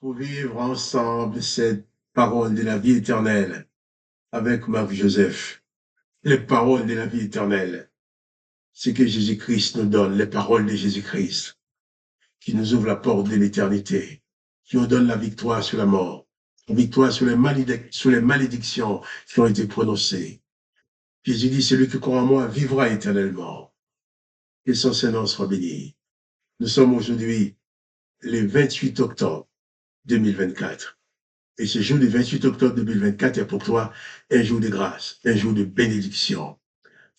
pour vivre ensemble cette parole de la vie éternelle avec Marc-Joseph. Les paroles de la vie éternelle, c'est que Jésus-Christ nous donne, les paroles de Jésus-Christ, qui nous ouvre la porte de l'éternité, qui nous donne la victoire sur la mort, la victoire sur les malédictions qui ont été prononcées. Jésus dit, celui qui croit en moi vivra éternellement. Que son Seigneur soit béni. Nous sommes aujourd'hui le 28 octobre 2024. Et ce jour du 28 octobre 2024 est pour toi un jour de grâce, un jour de bénédiction,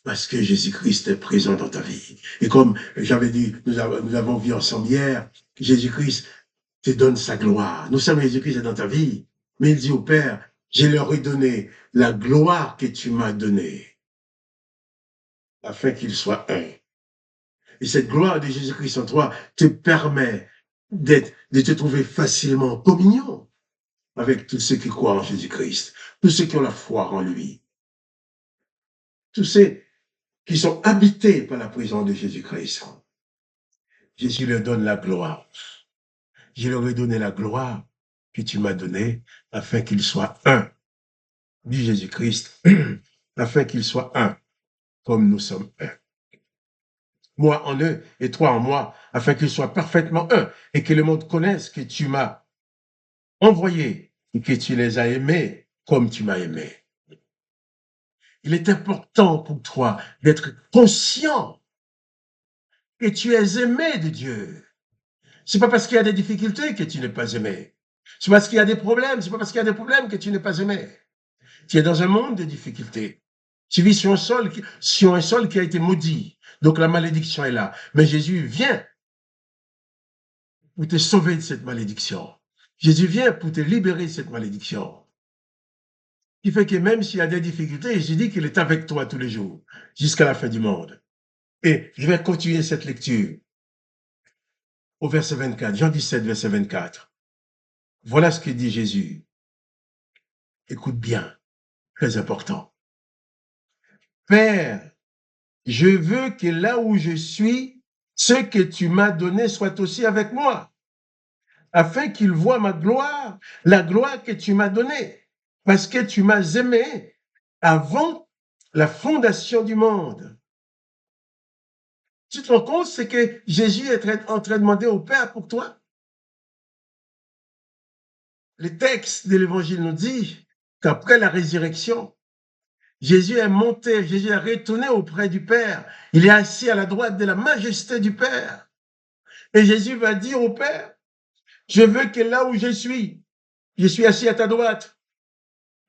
parce que Jésus-Christ est présent dans ta vie. Et comme j'avais dit, nous avons vu ensemble hier, Jésus-Christ te donne sa gloire. Nous savons que Jésus-Christ est dans ta vie, mais il dit au Père, je leur ai donné la gloire que tu m'as donnée, afin qu'il soit un. Et cette gloire de Jésus-Christ en toi te permet de te trouver facilement en communion avec tous ceux qui croient en Jésus-Christ, tous ceux qui ont la foi en lui, tous ceux qui sont habités par la présence de Jésus-Christ. Jésus leur donne la gloire. Je leur ai donné la gloire que tu m'as donnée afin qu'ils soient un, dit Jésus-Christ, afin qu'ils soient un, comme nous sommes un. Moi en eux et toi en moi, afin qu'ils soient parfaitement un et que le monde connaisse que tu m'as envoyé et que tu les as aimés comme tu m'as aimé. Il est important pour toi d'être conscient que tu es aimé de Dieu. C'est pas parce qu'il y a des difficultés que tu n'es pas aimé. C'est parce qu'il y a des problèmes, c'est pas parce qu'il y a des problèmes que tu n'es pas aimé. Tu es dans un monde de difficultés. Tu vis sur un sol qui a été maudit. Donc la malédiction est là. Mais Jésus vient pour te sauver de cette malédiction. Jésus vient pour te libérer de cette malédiction. Ce qui fait que même s'il y a des difficultés, Jésus dit qu'il est avec toi tous les jours, jusqu'à la fin du monde. Et je vais continuer cette lecture au verset 24, Jean 17, verset 24. Voilà ce que dit Jésus. Écoute bien, très important. Père, je veux que là où je suis, ce que tu m'as donné soit aussi avec moi, afin qu'ils voient ma gloire, la gloire que tu m'as donnée, parce que tu m'as aimé avant la fondation du monde. Tu te rends compte, c'est que Jésus est en train de demander au Père pour toi. Le texte de l'Évangile nous dit qu'après la résurrection, Jésus est monté, Jésus est retourné auprès du Père. Il est assis à la droite de la majesté du Père. Et Jésus va dire au Père, je veux que là où je suis assis à ta droite,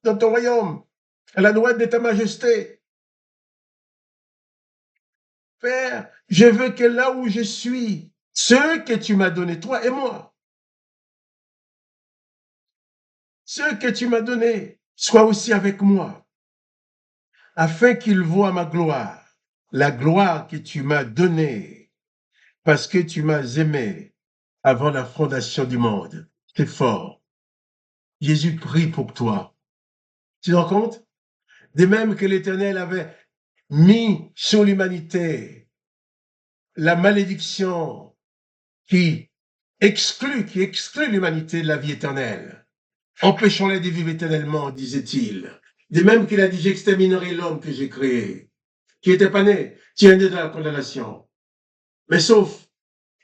dans ton royaume, à la droite de ta majesté. Père, je veux que là où je suis, ceux que tu m'as donnés, toi et moi, ceux que tu m'as donnés, soient aussi avec moi, afin qu'ils voient ma gloire, la gloire que tu m'as donnée, parce que tu m'as aimé avant la fondation du monde. C'est fort. Jésus prie pour toi. Tu te rends compte? De même que l'Éternel avait mis sur l'humanité la malédiction qui exclut l'humanité de la vie éternelle, empêchons-les de vivre éternellement, disait-il. De même qu'il a dit, j'exterminerai l'homme que j'ai créé, qui n'était pas né, qui est né dans la condamnation. Mais sauf,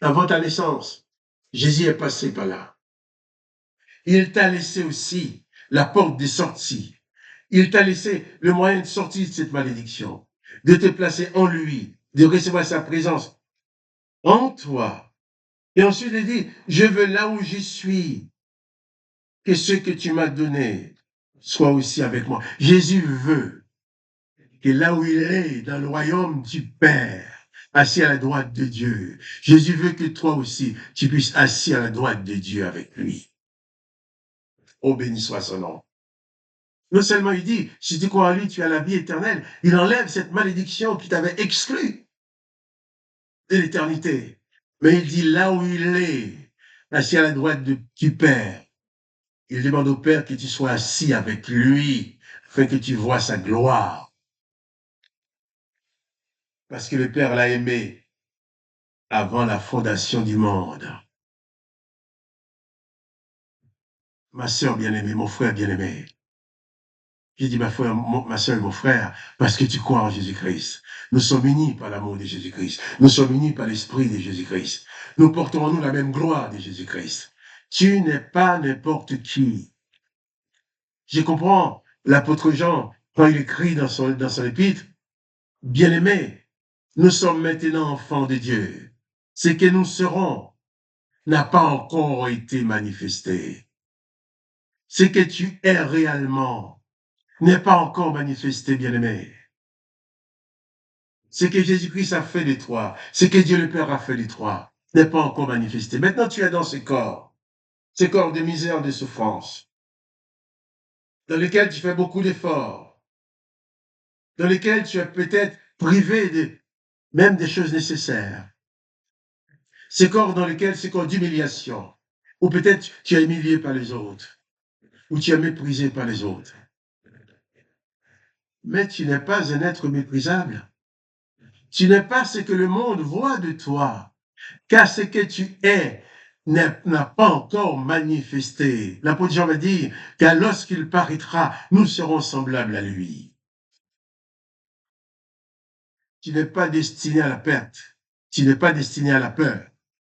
avant ta naissance, Jésus est passé par là. Il t'a laissé aussi la porte de sortie. Il t'a laissé le moyen de sortir de cette malédiction, de te placer en lui, de recevoir sa présence en toi. Et ensuite, il dit, je veux là où je suis, que ce que tu m'as donné soit aussi avec moi. Jésus veut que là où il est, dans le royaume du Père, assis à la droite de Dieu, Jésus veut que toi aussi, tu puisses assis à la droite de Dieu avec lui. Oh, béni soit son nom. Non seulement il dit, si tu crois en lui, tu as la vie éternelle, il enlève cette malédiction qui t'avait exclu de l'éternité. Mais il dit, là où il est, assis à la droite du Père, il demande au Père que tu sois assis avec lui, afin que tu vois sa gloire. Parce que le Père l'a aimé avant la fondation du monde. ma sœur bien-aimée, mon frère bien-aimé. J'ai dit ma sœur et mon frère, parce que tu crois en Jésus-Christ. Nous sommes unis par l'amour de Jésus-Christ. Nous sommes unis par l'esprit de Jésus-Christ. Nous portons en nous la même gloire de Jésus-Christ. Tu n'es pas n'importe qui. Je comprends l'apôtre Jean, quand il écrit dans son épître, bien-aimés, nous sommes maintenant enfants de Dieu. Ce que nous serons n'a pas encore été manifesté. Ce que tu es réellement n'est pas encore manifesté, bien-aimé. Ce que Jésus-Christ a fait de toi, ce que Dieu le Père a fait de toi, n'est pas encore manifesté. Maintenant, tu es dans ce corps de misère, de souffrance, dans lequel tu fais beaucoup d'efforts, dans lequel tu es peut-être privé même des choses nécessaires. Ce corps dans lequel c'est corps d'humiliation, ou peut-être tu es humilié par les autres, ou tu es méprisé par les autres. Mais tu n'es pas un être méprisable. Tu n'es pas ce que le monde voit de toi, car ce que tu es n'a pas encore manifesté. L'apôtre Jean va dire, car lorsqu'il paraîtra, nous serons semblables à lui. Tu n'es pas destiné à la perte, tu n'es pas destiné à la peur,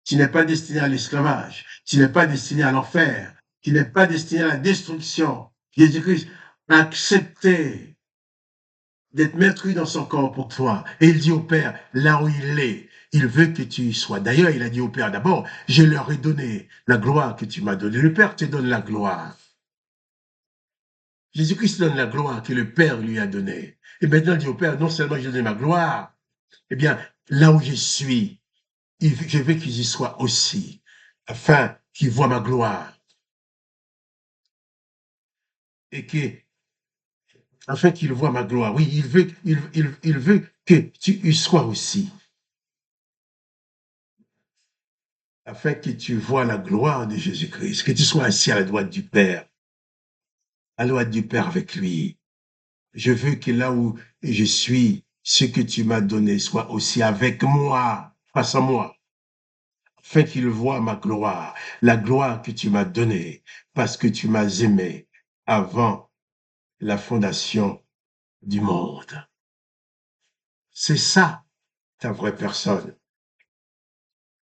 tu n'es pas destiné à l'esclavage, tu n'es pas destiné à l'enfer, tu n'es pas destiné à la destruction. Jésus-Christ a accepté d'être meurtri dans son corps pour toi. Et il dit au Père, là où il est, il veut que tu y sois. D'ailleurs, il a dit au Père d'abord, je leur ai donné la gloire que tu m'as donnée. Le Père te donne la gloire. Jésus-Christ donne la gloire que le Père lui a donnée. Et maintenant, il dit au Père, non seulement je donne ma gloire, eh bien, là où je suis, je veux qu'ils y soient aussi, afin qu'ils voient ma gloire. Et que, afin qu'ils voient ma gloire. Oui, il veut que tu y sois aussi. Afin que tu vois la gloire de Jésus-Christ, que tu sois assis à la droite du Père, à la droite du Père avec lui. Je veux que là où je suis, ce que tu m'as donné soit aussi avec moi, face à moi, afin qu'il voit ma gloire, la gloire que tu m'as donnée, parce que tu m'as aimé avant la fondation du monde. C'est ça, ta vraie personne.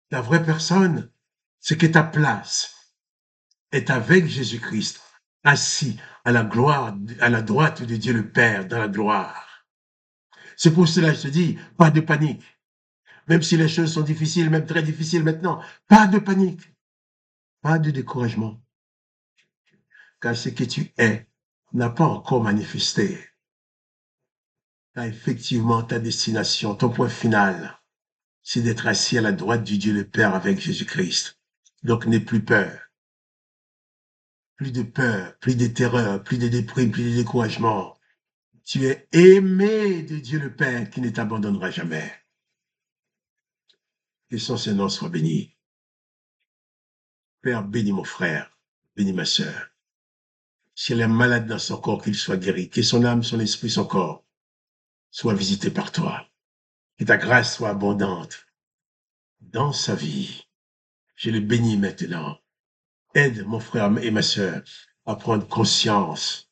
Ta vraie personne, c'est que ta place est avec Jésus-Christ, assis à la gloire, à la droite de Dieu le Père, dans la gloire. C'est pour cela que je te dis, pas de panique. Même si les choses sont difficiles, même très difficiles maintenant, pas de panique, pas de découragement. Car ce que tu es n'a pas encore manifesté. Car effectivement, ta destination, ton point final, c'est d'être assis à la droite du Dieu le Père avec Jésus-Christ. Donc, n'aie plus peur. Plus de peur, plus de terreur, plus de déprime, plus de découragement. Tu es aimé de Dieu le Père qui ne t'abandonnera jamais. Que son Seigneur soit béni. Père, bénis mon frère, bénis ma sœur. Si elle est malade dans son corps, qu'il soit guéri. Que son âme, son esprit, son corps soient visités par toi. Que ta grâce soit abondante dans sa vie. Je le bénis maintenant. Aide mon frère et ma sœur à prendre conscience.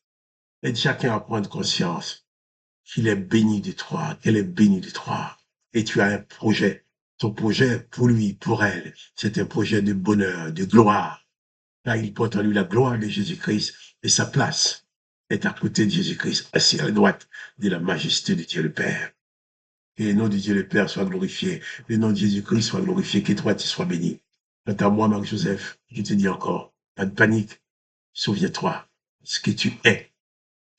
Aide chacun à prendre conscience qu'il est béni de toi, qu'elle est bénie de toi. Et tu as un projet. Ton projet pour lui, pour elle, c'est un projet de bonheur, de gloire. Car il porte en lui la gloire de Jésus-Christ et sa place est à côté de Jésus-Christ, assis à la droite de la majesté de Dieu le Père. Que le nom de Dieu le Père soit glorifié, le nom de Jésus-Christ soit glorifié, que toi tu sois béni. Quant à moi, Marc-Joseph, je te dis encore, pas de panique, souviens-toi, ce que tu es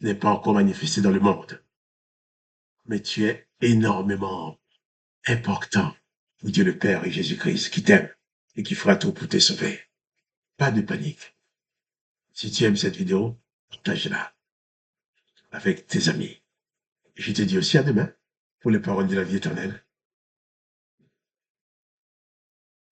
n'est pas encore manifesté dans le monde, mais tu es énormément important pour Dieu le Père et Jésus-Christ qui t'aime et qui fera tout pour te sauver. Pas de panique. Si tu aimes cette vidéo, partage-la avec tes amis. Je te dis aussi à demain pour les paroles de la vie éternelle.